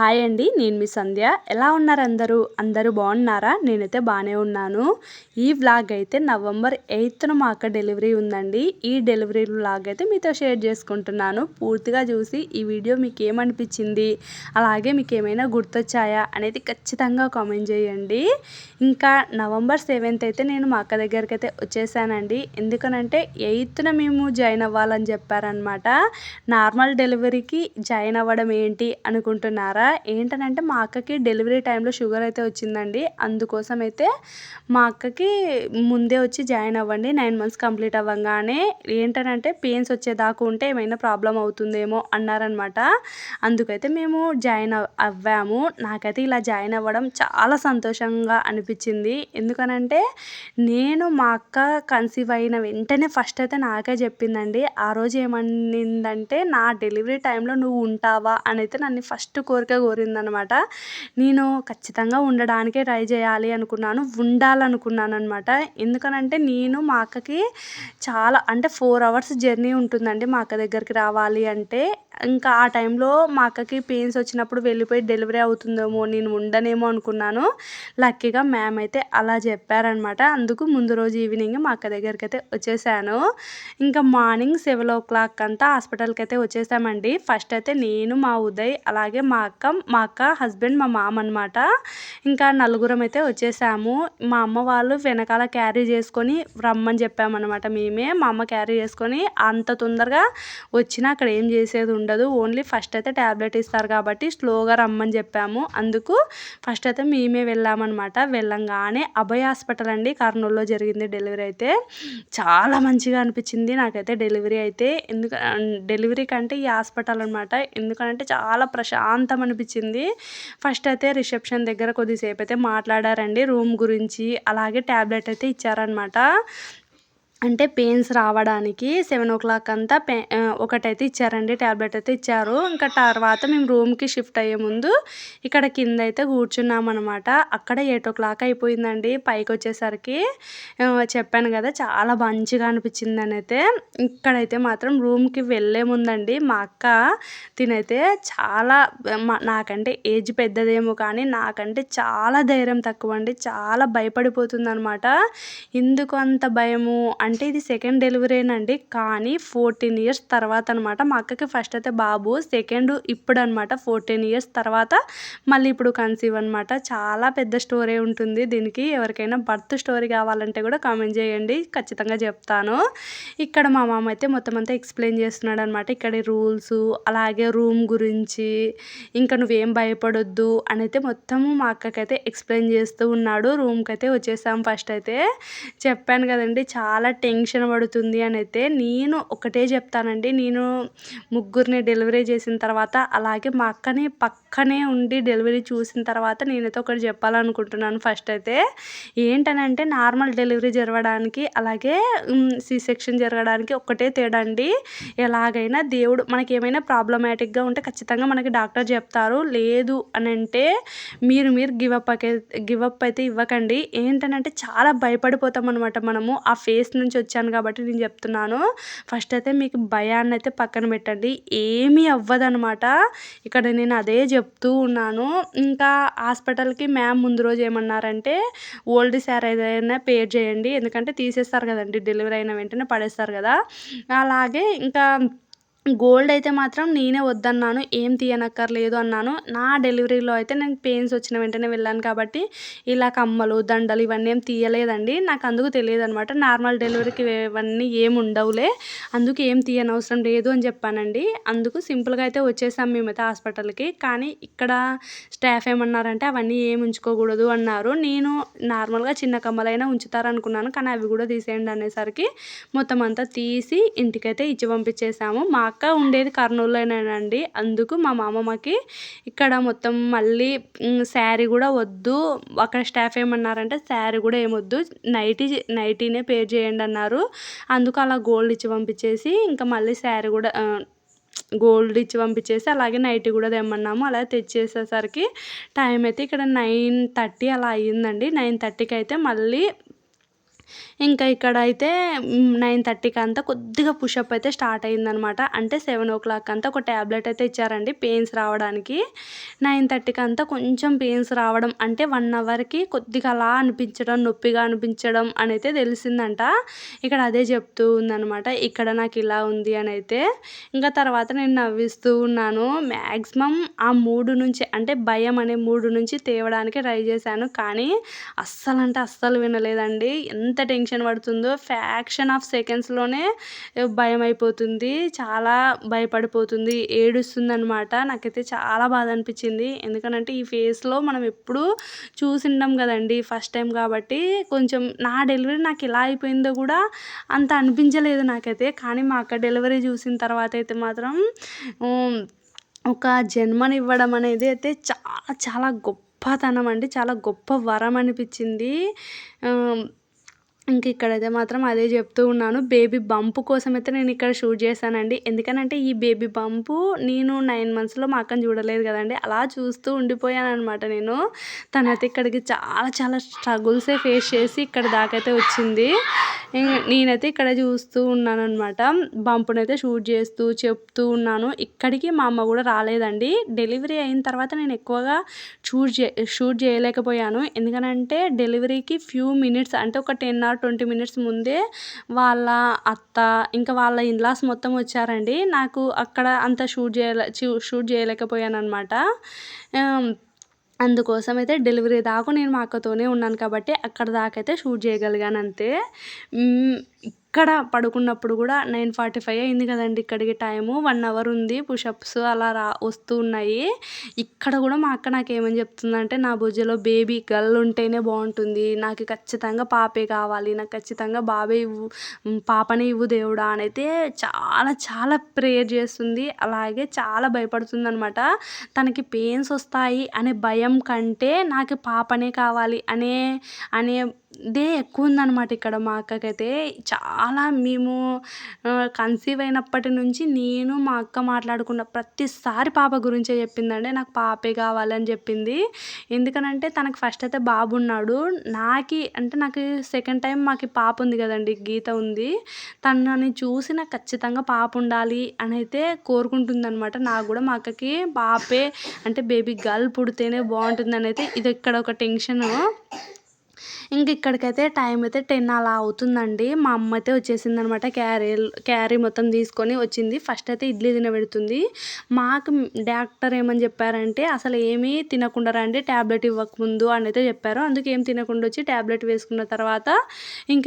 Hi అండి. నేను మీ సంధ్య. ఎలా ఉన్నారు అందరూ? అందరూ బాగున్నారా? నేనైతే బాగానే ఉన్నాను. ఈ వ్లాగ్ అయితే నవంబర్ 8న మా అక్క డెలివరీ ఉందండి. ఈ డెలివరీ వ్లాగ్ అయితే మీతో షేర్ చేసుకుంటున్నాను. పూర్తిగా చూసి ఈ వీడియో మీకు ఏమనిపించింది, అలాగే మీకు ఏమైనా గుర్తొచ్చాయా అనేది ఖచ్చితంగా కామెంట్ చేయండి. ఇంకా నవంబర్ 7th అయితే నేను మా అక్క దగ్గరికి అయితే వచ్చేసానండి. ఎందుకనంటే 8న మేము జాయిన్ అవ్వాలని చెప్పారనమాట. నార్మల్ డెలివరీకి జాయిన్ అవ్వడం ఏంటి అనుకుంటున్నారా? ఏంటనంటే మా అక్కకి డెలివరీ టైంలో షుగర్ అయితే వచ్చిందండి. అందుకోసం అయితే మా అక్కకి ముందే వచ్చి జాయిన్ అవ్వండి, 9 మంత్స్ కంప్లీట్ అవ్వంగానే ఏంటనంటే పెయిన్స్ వచ్చేదాకా ఉంటే ఏమైనా ప్రాబ్లం అవుతుందేమో అన్నారనమాట. అందుకైతే మేము జాయిన్ అవ్వాము. నాకైతే ఇలా జాయిన్ అవ్వడం చాలా సంతోషంగా అనిపించింది. ఎందుకనంటే నేను మా అక్క కన్సీవ్ అయిన వెంటనే ఫస్ట్ అయితే నాకే చెప్పిందండి. ఆ రోజు ఏమనిందంటే, నా డెలివరీ టైంలో నువ్వు ఉంటావా అని అయితే నన్ను ఫస్ట్ కోరిందనమాట. నేను ఖచ్చితంగా ఉండడానికే ట్రై చేయాలి అనుకున్నాను, ఉండాలనుకున్నాను అనమాట. ఎందుకనంటే నేను మా అక్కకి చాలా అంటే 4 hours జర్నీ ఉంటుందండి మా అక్క దగ్గరికి రావాలి అంటే. ఇంకా ఆ టైంలో మా అక్కకి పెయిన్స్ వచ్చినప్పుడు వెళ్ళిపోయి డెలివరీ అవుతుందేమో, నేను ఉండనేమో అనుకున్నాను. లక్కీగా మ్యామ్ అయితే అలా చెప్పారనమాట. అందుకు ముందు రోజు ఈవినింగ్ మా అక్క దగ్గరికి అయితే వచ్చేసాను. ఇంకా మార్నింగ్ 7 o'clock అంతా హాస్పిటల్కి అయితే వచ్చేసామండి. ఫస్ట్ అయితే నేను, మా ఉదయ్, అలాగే మా అక్క హస్బెండ్, మా మామ అనమాట. ఇంకా నలుగురం అయితే వచ్చేసాము. మా అమ్మ వాళ్ళు వెనకాల క్యారీ చేసుకొని రమ్మని చెప్పామన్నమాట. మా అమ్మ క్యారీ చేసుకొని అంత తొందరగా వచ్చినా అక్కడ ఏం చేసేది ఉండదు. ఓన్లీ ఫస్ట్ అయితే ట్యాబ్లెట్ ఇస్తారు కాబట్టి స్లోగా రమ్మని చెప్పాము. అందుకు ఫస్ట్ అయితే మేమే వెళ్ళామన్నమాట. వెళ్ళంగానే అభయ హాస్పిటల్ అండి, కర్నూలులో జరిగింది డెలివరీ అయితే. చాలా మంచిగా అనిపించింది నాకైతే డెలివరీ అయితే. డెలివరీ కంటే ఈ హాస్పిటల్ అనమాట. ఎందుకంటే చాలా ప్రశాంతం అనిపించింది. ఫస్ట్ అయితే రిసెప్షన్ దగ్గర కొద్దిసేపు అయితే మాట్లాడారండి రూమ్ గురించి, అలాగే ట్యాబ్లెట్ అయితే ఇచ్చారనమాట. అంటే పెయిన్స్ రావడానికి 7 o'clock అంతా ఒకటైతే ఇచ్చారండి, ట్యాబ్లెట్ అయితే ఇచ్చారు. ఇంకా తర్వాత మేము రూమ్కి షిఫ్ట్ అయ్యే ముందు ఇక్కడ కింద అయితే కూర్చున్నామన్నమాట. అక్కడ 8 o'clock అయిపోయిందండి పైకి వచ్చేసరికి. చెప్పాను కదా చాలా మంచిగా అనిపించిందని అయితే. ఇక్కడైతే మాత్రం రూమ్కి వెళ్ళే ముందండి మా అక్క తినైతే చాలా నాకంటే ఏజ్ పెద్దదేమో కానీ నాకంటే చాలా ధైర్యం తక్కువ అండి. చాలా భయపడిపోతుంది అనమాట. ఎందుకు అంత భయము అంటే, ఇది సెకండ్ డెలివరీనండి. కానీ 14 years తర్వాత అనమాట. మా అక్కకి ఫస్ట్ అయితే బాబు, సెకండ్ ఇప్పుడు అనమాట 14 years తర్వాత మళ్ళీ ఇప్పుడు కన్సీవ్ అనమాట. చాలా పెద్ద స్టోరీ ఉంటుంది దీనికి. ఎవరికైనా బర్త్ స్టోరీ కావాలంటే కూడా కామెంట్ చేయండి, ఖచ్చితంగా చెప్తాను. ఇక్కడ మా మామ అయితే మొత్తం అంతా ఎక్స్ప్లెయిన్ చేస్తున్నాడు అనమాట. ఇక్కడ రూల్స్, అలాగే రూమ్ గురించి, ఇంకా నువ్వేం భయపడొద్దు అని అయితే మొత్తము మా అక్కకైతే ఎక్స్ప్లెయిన్ చేస్తూ ఉన్నాడు. రూమ్కి అయితే వచ్చేసాం. ఫస్ట్ అయితే చెప్పాను కదండి చాలా టెన్షన్ పడుతుంది అని అయితే. నేను ఒకటే చెప్తానండి, నేను ముగ్గురిని డెలివరీ చేసిన తర్వాత, అలాగే మా అక్కని పక్కనే ఉండి డెలివరీ చూసిన తర్వాత నేనైతే ఒకటి చెప్పాలనుకుంటున్నాను. ఫస్ట్ అయితే ఏంటనంటే, నార్మల్ డెలివరీ జరగడానికి అలాగే సి సెక్షన్ జరగడానికి ఒక్కటే తేడా అండి. ఎలాగైనా దేవుడు మనకి ఏమైనా ప్రాబ్లమాటిక్గా ఉంటే ఖచ్చితంగా మనకి డాక్టర్ చెప్తారు. లేదు అని అంటే మీరు గివప్ అయితే ఇవ్వకండి. ఏంటనంటే చాలా భయపడిపోతాం అనమాట మనము. ఆ ఫేస్ నుంచి వచ్చాను కాబట్టి నేను చెప్తున్నాను. ఫస్ట్ అయితే మీకు భయాన్ని అయితే పక్కన పెట్టండి, ఏమీ అవ్వదనమాట. ఇక్కడ నేను అదే చెప్తూ ఉన్నాను. ఇంకా హాస్పిటల్కి మ్యామ్ ముందు రోజు ఏమన్నారంటే, ఓల్డ్ శారీ ఏదైనా పే చేయండి, ఎందుకంటే తీసేస్తారు కదండి డెలివరీ అయిన వెంటనే పడేస్తారు కదా. అలాగే ఇంకా గోల్డ్ అయితే మాత్రం నేనే వద్దన్నాను, ఏం తీయనక్కర్లేదు అన్నాను. నా డెలివరీలో అయితే నేను పెయిన్స్ వచ్చిన వెంటనే వెళ్ళాను కాబట్టి ఇలా కమ్మలు, దండలు ఇవన్నీ ఏం తీయలేదండి. నాకు అందుకు తెలియదు అనమాట. నార్మల్ డెలివరీకి ఇవన్నీ ఏమి ఉండవులే, అందుకు ఏం తీయనవసరం లేదు అని చెప్పానండి. అందుకు సింపుల్గా అయితే వచ్చేసాం మేమైతే హాస్పిటల్కి. కానీ ఇక్కడ స్టాఫ్ ఏమన్నారంటే అవన్నీ ఏమి ఉంచుకోకూడదు అన్నారు. నేను నార్మల్గా చిన్న కమ్మలైనా ఉంచుతారనుకున్నాను, కానీ అవి కూడా తీసేయండి అనేసరికి మొత్తం అంతా తీసి ఇంటికైతే ఇచ్చి పంపించేసాము. మా అక్క ఉండేది కర్నూలులోనేనండి. అందుకు మా మామమ్మకి ఇక్కడ మొత్తం మళ్ళీ శారీ కూడా వద్దు, అక్కడ స్టాఫ్ ఏమన్నారంటే శారీ కూడా ఏమొద్దు, నైటీనే పే చేయండి అన్నారు. అందుకు అలా గోల్డ్ ఇచ్చి పంపించేసి ఇంకా మళ్ళీ శారీ కూడా గోల్డ్ ఇచ్చి పంపించేసి అలాగే నైటీ కూడా తెమ్మన్నాము. అలా తెచ్చేసేసరికి టైం అయితే ఇక్కడ 9:30 అలా అయ్యిందండి. 9:30కి అయితే మళ్ళీ ఇంకా ఇక్కడైతే 9:30కి అంతా కొద్దిగా పుషప్ అయితే స్టార్ట్ అయిందనమాట. అంటే 7:00 అంతా ఒక టాబ్లెట్ అయితే ఇచ్చారండి పెయిన్స్ రావడానికి. 9:30కి అంతా కొంచెం పెయిన్స్ రావడం అంటే 1 అవర్‌కి కొద్దిగా అలా అనిపించడం, నొప్పిగా అనిపించడం అనైతే తెలిసిందంట. ఇక్కడ అదే చెప్తూ ఉందనమాట. ఇక్కడ నాకు ఇలా ఉంది అనైతే. ఇంకా తర్వాత నేను నవ్విస్తూ ఉన్నాను. మ్యాక్సిమం ఆ మూడ్ నుంచి అంటే భయం అనే మూడ్ నుంచి తేవడానికి ట్రై చేశాను. కానీ అస్సలంటే అస్సలు వినలేదండి. ఎంత టెన్షన్ పడుతుందో ఫ్రాక్షన్ ఆఫ్ సెకండ్స్‌లోనే భయమైపోతుంది. చాలా భయపడిపోతుంది. ఏడుస్తుందనమాట. నాకైతే చాలా బాధ అనిపించింది. ఎందుకనంటే ఈ ఫేస్‌లో మనం ఎప్పుడూ చూసిండం గదండీ! ఫస్ట్ టైమ్ కాబట్టి కొంచెం నా డెలివరీ నాకు ఎలా అయిపోయిందో గూడా అంత అనిపించలేదు నాకైతే. కానీ మా అక్క డెలివరీ చూసిన తర్వాత అయితే మాత్రం హ్మ్. ఒక జన్మనివ్వడం అనేది అయితే చాలా చాలా గొప్పతనం అండి. చాలా గొప్ప వరం అనిపిచ్చింది. ఆహ్, ఇంక ఇక్కడైతే మాత్రం అదే చెప్తూ ఉన్నాను. బేబీ బంప్ కోసమైతే నేనిక్కడ షూట్ చేశానండి. ఎందుకనంటే ఈ బేబీ బంపు నేను 9 మంత్స్‌లో మా అక్కని చూడలేదు గదండీ! అలా చూస్తూ ఉండిపోయాననమాట నేను. తనైతే ఇక్కడికి చాలా చాలా స్ట్రగుల్సే ఫేస్ చేసి ఇక్కడి దాకైతే వచ్చింది. నేనైతే ఇక్కడ చూస్తూ ఉన్నాననమాట. బంపునైతే షూట్ చేస్తూ చెప్తూ ఉన్నాను. ఇక్కడికి మా అమ్మ గూడా రాలేదండి. డెలివరీ అయిన తర్వాత నేను ఎక్కువగా షూట్ చేయలేకపోయాను. ఎందుకనంటే డెలివరీకి ఫ్యూ మినిట్స్ అంటే ఒక 10 ఆర్ 20 మినిట్స్ ముందే వాళ్ళ అత్త, ఇంకా వాళ్ళ ఇన్‌లాస్ మొత్తం వచ్చారండి. నాకు అక్కడ అంత షూట్ చేయలేకపోయాననమాట. ఆహ్, అందుకోసమైతే డెలివరీ దాకా నేను మా అక్కతోనే ఉన్నాను కాబట్టి అక్కడి దాకైతే షూట్ చేయగలిగానంతే. ఇక్కడ పడుకున్నప్పుడు గూడా 9:45 అయింది గదండీ! ఇక్కడికి టైము. 1 అవర్ ఉంది. పుషప్స్ అలా వస్తూ ఉన్నాయి. ఇక్కడ గూడా మా అక్క నాకేమని చెప్తుందంటే, "నా భుజంలో బేబీ గర్ల్ ఉంటేనే బావుంటుంది. నాకు ఖచ్చితంగా పాపే కావాలి. నాకు ఖచ్చితంగా బాబే ఇవ్వు, పాపనే ఇవ్వు దేవుడా" అనైతే చాలా చాలా ప్రేయర్ చేస్తుంది. అలాగే చాలా భయపడుతుందనమాట. తనకి పెయిన్స్ వస్తాయి అనే భయం కంటే నాకు పాపనే కావాలి అనేదే ఎక్కువుందనమాట ఇక్కడ మా అక్కకైతే. చాలా మేము కన్సీవ్ అయినప్పటి నుంచి నేను, మా అక్క మాట్లాడుకున్న ప్రతిసారి పాప గురించే చెప్పిందండి. నాకు పాపే కావాలని చెప్పింది. ఎందుకనంటే తనకు ఫస్ట్ అయితే బాబున్నాడు. నాకు సెకండ్ టైమ్ మాకు పాప ఉంది కదండీ! గీత ఉంది. తనని చూసి నాకు ఖచ్చితంగా పాప ఉండాలి అనైతే కోరుకుంటుందనమాట. నాకు గూడా మా అక్కకి పాపే అంటే బేబీ గర్ల్ పుడితేనే బావుంటుందనైతే ఇది ఇక్కడ ఒక టెన్షను. ఇక్కడికైతే టైం అయితే 10 అలా అవుతుందండి. మా అమ్మ అయితే వచ్చేసిందనమాట. క్యారీ మొత్తం తీసుకొని వచ్చింది. ఫస్ట్ అయితే ఇడ్లీ తినబెడుతుంది. మాకు డాక్టర్ ఏమని చెప్పారంటే, "అసలు ఏమీ తినకుండా రండి టాబ్లెట్ ఇవ్వకముందు" అనైతే చెప్పారు. అందుకే ఏం తినకుండా వచ్చి టాబ్లెట్ వేసుకున్న తర్వాత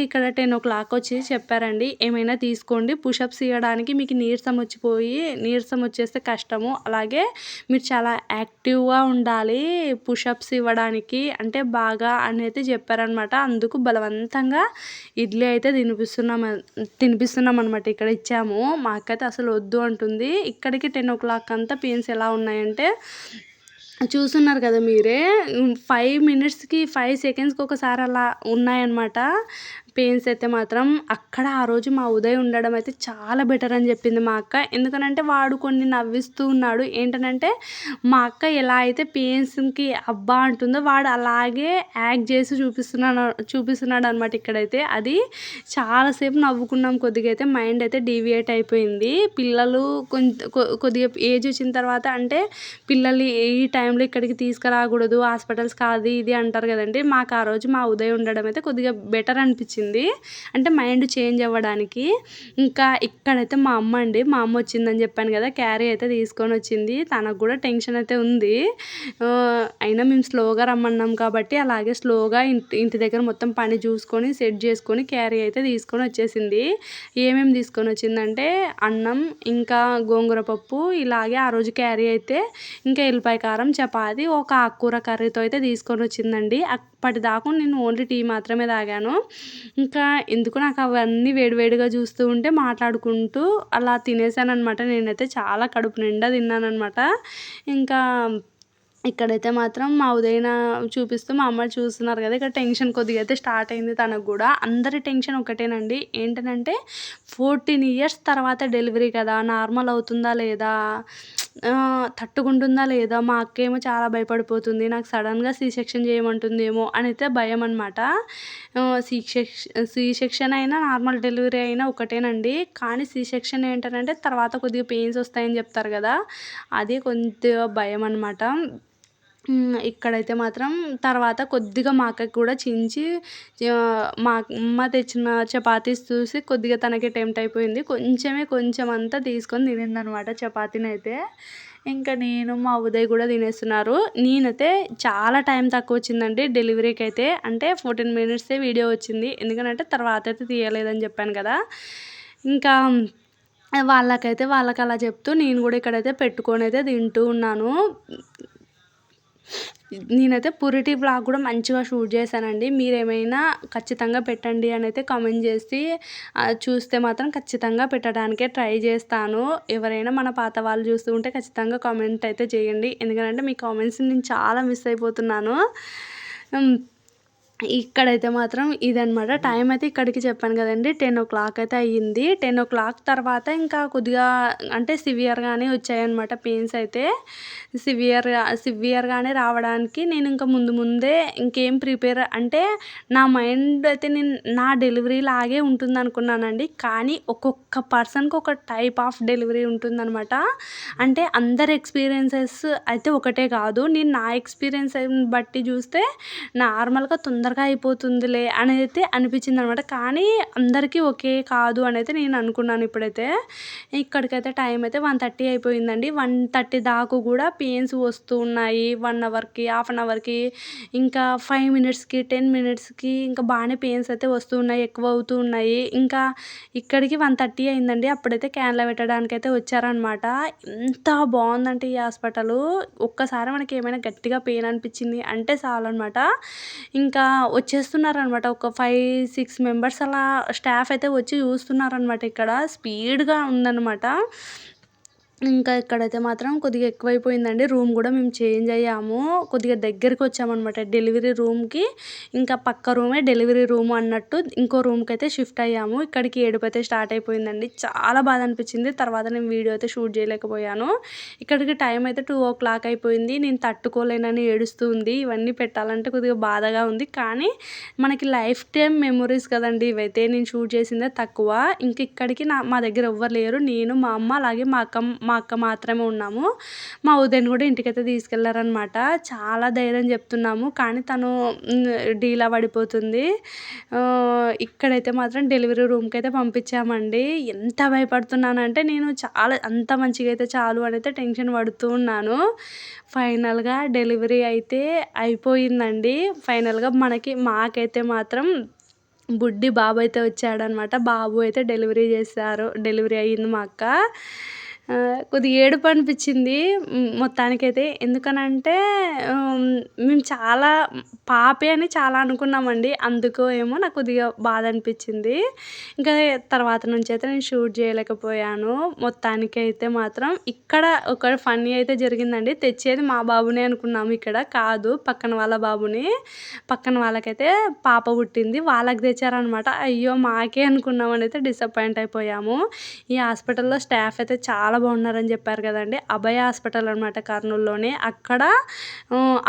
ఇక్కడ 10:00 వచ్చి చెప్పారండి, "ఏమైనా తీసుకోండి. పుషప్స్ ఇయ్యడానికి మీకు నీరసం వచ్చేస్తే కష్టము. అలాగే మీరు చాలా యాక్టివ్‌గా ఉండాలి పుషప్స్ ఇవ్వడానికి" అంటే బాగా అని అయితే చెప్పారనమాట. అందుకు బలవంతంగా ఇడ్లీ అయితే తినిపిస్తున్నామనమాట. ఇక్కడ ఇచ్చాము. మా అక్క అయితే అసలు వద్దు అంటుంది. ఇక్కడికి 10:00 అంతా పెయిన్స్ ఎలా ఉన్నాయంటే చూస్తున్నారు కదా మీరే. 5 మినిట్స్‌కి 5 సెకండ్స్‌కి ఒకసారి అలా ఉన్నాయన్నమాట పెయిన్స్ అయితే మాత్రం. అక్కడ ఆ రోజు మా ఉదయ్ ఉండడం అయితే చాలా బెటర్ అని చెప్పింది మా అక్క. ఎందుకనంటే వాడు కొన్ని నవ్విస్తూ ఉన్నాడు. ఏంటనంటే మా అక్క ఎలా అయితే పెయిన్స్‌కి అబ్బా అంటుందో వాడు అలాగే యాక్ట్ చేసి చూపిస్తున్నాడనమాట ఇక్కడైతే. అది చాలాసేపు నవ్వుకున్నాం. కొద్దిగా అయితే మైండ్ అయితే డీవియేట్ అయిపోయింది. పిల్లలు కొద్దిగా ఏజ్ వచ్చిన తర్వాత అంటే పిల్లల్ని ఈ టైంలో ఇక్కడికి తీసుకురాకూడదు హాస్పిటల్స్‌కి అది ఇది అంటారు కదండీ! మాకు ఆ రోజు మా ఉదయ్ ఉండడం అయితే కొద్దిగా బెటర్ అనిపించింది. అంటే మైండ్ చేంజ్ అవ్వడానికి. ఇంకా ఇక్కడైతే మా అమ్మ అండి. మా అమ్మ వచ్చిందని చెప్పాను కదా! క్యారీ అయితే తీసుకొని వచ్చింది. తనకు కూడా టెన్షన్ అయితే ఉంది. అయినా మేము స్లోగా రమ్మన్నాం కాబట్టి అలాగే స్లోగా ఇంటి దగ్గర మొత్తం పని చూసుకొని సెట్ చేసుకొని క్యారీ అయితే తీసుకొని వచ్చేసింది. ఏమేమి తీసుకొని వచ్చిందంటే అన్నం, ఇంకా గోంగూర పప్పు, ఇలాగే ఆ రోజు క్యారీ అయితే ఇంకా ఎల్లిపాయ కారం, చపాతీ, ఒక ఆకుకూర కర్రీతో అయితే తీసుకొని వచ్చిందండి. అప్పటిదాకా నేను ఓన్లీ టీ మాత్రమే తాగాను. ఇంకా ఎందుకో నాకు అవన్నీ వేడివేడిగా చూస్తూ ఉంటే మాట్లాడుకుంటూ అలా తినేసాననమాట. నేనైతే చాలా కడుపు నిండా తిన్నాననమాట. ఇంకా ఇక్కడైతే మాత్రం మా ఉదయన చూపిస్తూ మా అమ్మ చూస్తున్నారు కదా! ఇక్కడ టెన్షన్ కొద్దిగా అయితే స్టార్ట్ అయింది తనకు గూడా. అందరి టెన్షన్ ఒకటేనండి. ఏంటనంటే 14 ఇయర్స్ తర్వాత డెలివరీ కదా! నార్మల్ అవుతుందా లేదా? తట్టుకుంటుందా లేదా? మా అక్కేమో చాలా భయపడిపోతుంది. నాకు సడెన్‌గా సి సెక్షన్ చేయమంటుందేమో అనైతే భయమనమాట. ఆహ్, సి సెక్ష సి సెక్షన్ అయినా, నార్మల్ డెలివరీ అయినా ఒకటేనండి. కానీ సి సెక్షన్ ఏంటనంటే తర్వాత కొద్దిగా పెయిన్స్ వస్తాయని చెప్తారు గదా! అది కొద్దిగా భయమనమాట. ఇక్కడైతే మాత్రం తర్వాత కొద్దిగా మా అక్కకి కూడా చించి మా అమ్మ తెచ్చిన చపాతీస్ చూసి కొద్దిగా తనకి టెంప్ట్ అయిపోయింది. కొంచెం అంతా తీసుకొని తినిందనమాట చపాతీనైతే. ఇంకా నేను, మా ఉదయ్ కూడా తినేస్తున్నారు. నేనైతే చాలా టైం తక్కువొచ్చిందండి డెలివరీకైతే. అంటే 14 మినిట్సే వీడియో వచ్చింది. ఎందుకనంటే తర్వాతైతే తీయలేదని చెప్పాను కదా! ఇంకా వాళ్ళకలా చెప్తూ నేను కూడా ఇక్కడైతే పెట్టుకొనైతే తింటూ ఉన్నాను. నేనైతే పురిటి వ్లాగ్ కూడా మంచిగా షూట్ చేశానండి. మీరేమైనా ఖచ్చితంగా పెట్టండి అనైతే కామెంట్ చేసి చూస్తే మాత్రం ఖచ్చితంగా పెట్టడానికే ట్రై చేస్తాను. ఎవరైనా మన పాత వాళ్ళు చూస్తూ ఉంటే ఖచ్చితంగా కామెంట్ అయితే చేయండి. ఎందుకంటే మీ కామెంట్స్‌ని నేను చాలా మిస్ అయిపోతున్నాను. ఇక్కడైతే మాత్రం ఇదనమాట. టైం అయితే ఇక్కడికి చెప్పాను కదండీ! 10:00 అయితే అయ్యింది. 10:00 తర్వాత ఇంకా కొద్దిగా అంటే సివియర్‌గానే వచ్చాయన్నమాట పెయిన్స్ అయితే. సివియర్‌గానే రావడానికి నేను ఇంకా ముందే ఇంకేం ప్రిపేర్ అంటే నా మైండ్ అయితే నేను నా డెలివరీ లాగే ఉంటుందనుకున్నానండి. కానీ ఒక్కొక్క పర్సన్‌కి ఒక టైప్ ఆఫ్ డెలివరీ ఉంటుందనమాట. అంటే అందరి ఎక్స్‌పీరియన్సెస్ అయితే ఒకటే కాదు. నేను నా ఎక్స్‌పీరియన్స్‌ని బట్టి చూస్తే నార్మల్‌గా తొందరగా అయిపోతుందిలే అనైతే అనిపించిందనమాట. కానీ అందరికీ ఒకే కాదు అనైతే నేను అనుకున్నాను ఇప్పుడైతే. ఇక్కడికైతే టైం అయితే 1:30 అయిపోయిందండి. 1:30 దాకా కూడా పెయిన్స్ వస్తూ ఉన్నాయి. 1 అవర్‌కి, హాఫ్ అన్ అవర్‌కి, ఇంకా 5 మినిట్స్‌కి, 10 మినిట్స్‌కి ఇంకా బాగానే పెయిన్స్ అయితే వస్తూ ఉన్నాయి. ఎక్కువ అవుతూ ఉన్నాయి. ఇంకా ఇక్కడికి 1:30 అయిందండి. అప్పుడైతే క్యాన్‌లో పెట్టడానికైతే వచ్చారనమాట. ఎంత బాగుందంటే ఈ హాస్పిటలు. ఒక్కసారి మనకి ఏమైనా గట్టిగా పెయిన్ అనిపించింది అంటే చాలనమాట. ఇంకా వచ్చేస్తున్నారనమాట. ఒక 5, 6 మెంబర్స్ అలా స్టాఫ్ అయితే వచ్చి చూస్తున్నారనమాట ఇక్కడ. స్పీడ్‌గా ఉందనమాట. ఇంకా ఇక్కడైతే మాత్రం కొద్దిగా ఎక్కువైపోయిందండి. రూమ్ కూడా మేము చేంజ్ అయ్యాము. కొద్దిగా దగ్గరికి వచ్చామనమాట డెలివరీ రూమ్‌కి. ఇంకా పక్క రూమే డెలివరీ రూమ్ అన్నట్టు ఇంకో రూమ్‌కైతే షిఫ్ట్ అయ్యాము. ఇక్కడికి ఏడుపైతే స్టార్ట్ అయిపోయిందండి. చాలా బాధ అనిపించింది. తర్వాత నేను వీడియో అయితే షూట్ చేయలేకపోయాను. ఇక్కడికి టైం అయితే 2:00 అయిపోయింది. నేను తట్టుకోలేనని ఏడుస్తూ ఉంది. ఇవన్నీ పెట్టాలంటే కొద్దిగా బాధగా ఉంది. కానీ మనకి లైఫ్ టైమ్ మెమోరీస్ కదండీ ఇవైతే. నేను షూట్ చేసిందే తక్కువ. ఇంక ఇక్కడికి మా దగ్గర ఎవ్వరు లేరు. నేను, మా అమ్మ అలాగే మా అక్క మాత్రమే ఉన్నాము. మా వదినని కూడా ఇంటికైతే తీసుకెళ్లారనమాట. చాలా ధైర్యం చెప్తున్నాము. కానీ తను డీలా పడిపోతుంది. ఇక్కడైతే మాత్రం డెలివరీ రూమ్‌కైతే పంపించామండి. ఎంత భయపడుతున్నానంటే నేను అంత మంచిగా అయితే చాలు అనైతే టెన్షన్ పడుతూ ఉన్నాను. ఫైనల్‌గా డెలివరీ అయితే అయిపోయిందండి. ఫైనల్‌గా మాకైతే మాత్రం బుడ్డి బాబు అయితే వచ్చాడనమాట. బాబు అయితే డెలివరీ అయ్యింది మా అక్క. కొద్దిగా ఏడుపు అనిపించింది మొత్తానికైతే. ఎందుకనంటే మేము పాపే అని చాలా అనుకున్నామండి. అందుకో ఏమో నాకు కొద్దిగా బాధ అనిపించింది. ఇంకా తర్వాత నుంచి అయితే నేను షూట్ చేయలేకపోయాను. మొత్తానికైతే మాత్రం ఇక్కడ ఒక ఫన్నీ అయితే జరిగిందండి. తెచ్చేది మా బాబునే అనుకున్నాము ఇక్కడ. కాదు, పక్కన వాళ్ళ బాబుని. పక్కన వాళ్ళకైతే పాప పుట్టింది. వాళ్ళకి తెచ్చారనమాట. అయ్యో! మాకే అనుకున్నామని అయితే డిసప్పాయింట్ అయిపోయాము. ఈ హాస్పిటల్‌లో స్టాఫ్ అయితే చాలా బాగున్నారని చెప్పారు కదండీ! అభయ హాస్పిటల్ అనమాట కర్నూల్‌లోనే. అక్కడ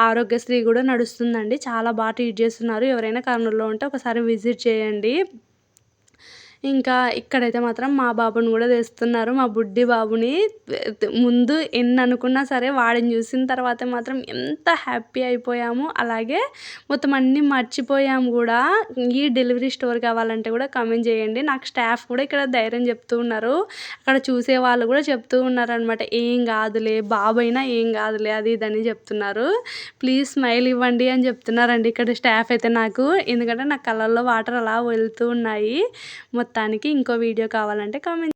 ఆరోగ్యశ్రీ కూడా నడుస్తుందండి. చాలా బాగా ట్రీట్ చేస్తున్నారు. ఎవరైనా కర్నూల్‌లో ఉంటే ఒకసారి విజిట్ చేయండి. ఇంకా ఇక్కడైతే మాత్రం మా బాబుని కూడా తెస్తున్నారు. మా బుడ్డి బాబుని. ముందు ఎన్ని అనుకున్నా సరే వాడిని చూసిన తర్వాత మాత్రం ఎంత హ్యాపీ అయిపోయాము. అలాగే మొత్తం అన్నీ మర్చిపోయాము కూడా. ఈ డెలివరీ స్టోరీ కావాలంటే కూడా కామెంట్ చేయండి. నాకు స్టాఫ్ కూడా ఇక్కడ ధైర్యం చెప్తూ ఉన్నారు. అక్కడ చూసే వాళ్ళు కూడా చెప్తూ ఉన్నారనమాట. ఏం కాదులే, బాబు అయినా ఏం కాదులే, అది ఇది అని చెప్తున్నారు. ప్లీజ్ స్మైల్ ఇవ్వండి అని చెప్తున్నారండి ఇక్కడ స్టాఫ్ అయితే నాకు. ఎందుకంటే నా కళ్ళల్లో వాటర్ అలా వెళ్తూ ఉన్నాయి. మొత్తానికి ఇంకో వీడియో కావాలంటే కామెంట్